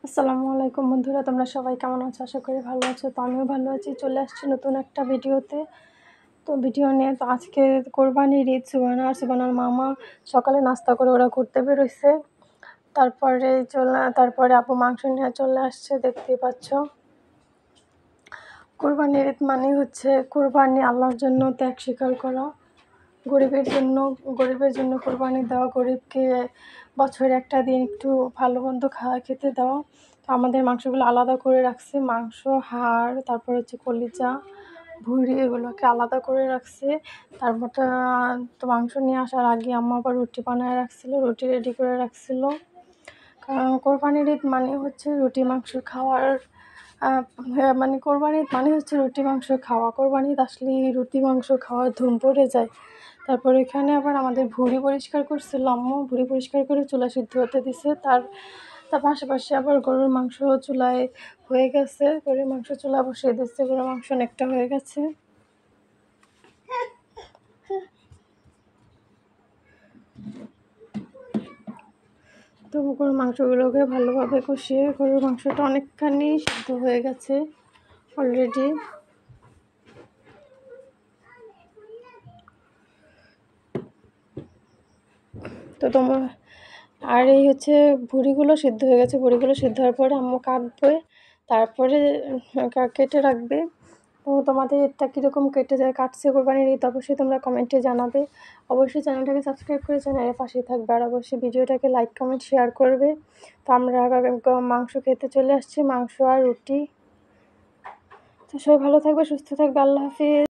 আসসালামু আলাইকুম বন্ধুরা, তোমরা সবাই কেমন আছো? আশা করি ভালো আছো। তো আমিও ভালো আছি। চলে আসছি নতুন একটা ভিডিওতে। তো ভিডিও নিয়ে তো আজকে কোরবানির ঈদ। সুবানার মামা সকালে নাস্তা করে ওরা ঘুরতে বেরোইছে। তারপরে আপু মাংস নিয়ে চলে আসছে, দেখতেই পাচ্ছ। কোরবানির ঈদ মানে হচ্ছে কোরবানি আল্লাহর জন্য ত্যাগ স্বীকার করা, গরিবের জন্য কোরবানি দেওয়া, গরিবকে বছরে একটা দিন একটু ভালো মন্দ খেতে দেওয়া। তো আমাদের মাংসগুলো আলাদা করে রাখছি, মাংস, হাড়, তারপর হচ্ছে কলিজা, ভুঁড়ি, এগুলোকে আলাদা করে রাখছি। তারপর তো মাংস নিয়ে আসার আগে আম্মা আবার রুটি বানায় রাখছিল, রুটি রেডি করে রাখছিল। কারণ কোরবানির ঈদ মানে হচ্ছে রুটি মাংস খাওয়ার, মানে কোরবানির মানে হচ্ছে রুটি মাংস খাওয়া। কোরবানির আসলে রুটি মাংস খাওয়ার ধুম পড়ে যায়। তারপর এখানে আবার আমাদের ভুঁড়ি পরিষ্কার করছিল আম্মু, ভুঁড়ি পরিষ্কার করে চুলা সিদ্ধ হতে দিছে। তার পাশাপাশি আবার গরুর মাংস চুলায় হয়ে গেছে, গরুর মাংস চুলা বসিয়ে দিচ্ছে, গরুর মাংস অনেকটা হয়ে গেছে। তো গরুর মাংসগুলোকে ভালোভাবে কষিয়ে, গরুর মাংসটা অনেকখানি সিদ্ধ হয়ে গেছে অলরেডি। তো আর এই হচ্ছে ভুঁড়িগুলো সিদ্ধ হয়ে গেছে। ভুঁড়িগুলো সিদ্ধ হওয়ার পরে আম্মু কাটবে, তারপরে কেটে রাখবে। তো তোমাদের এটা কীরকম কাটছে কোরবানির ঈদ, অবশ্যই তোমরা কমেন্টে জানাবে। অবশ্যই চ্যানেলটাকে সাবস্ক্রাইব করে চ্যানেলের পাশে থাকবে, আর অবশ্যই ভিডিওটাকে লাইক কমেন্ট শেয়ার করবে। তো আমরা মাংস খেতে চলে আসছি, মাংস আর রুটি। তো সবাই ভালো থাকবে, সুস্থ থাকবে। আল্লাহ হাফিজ।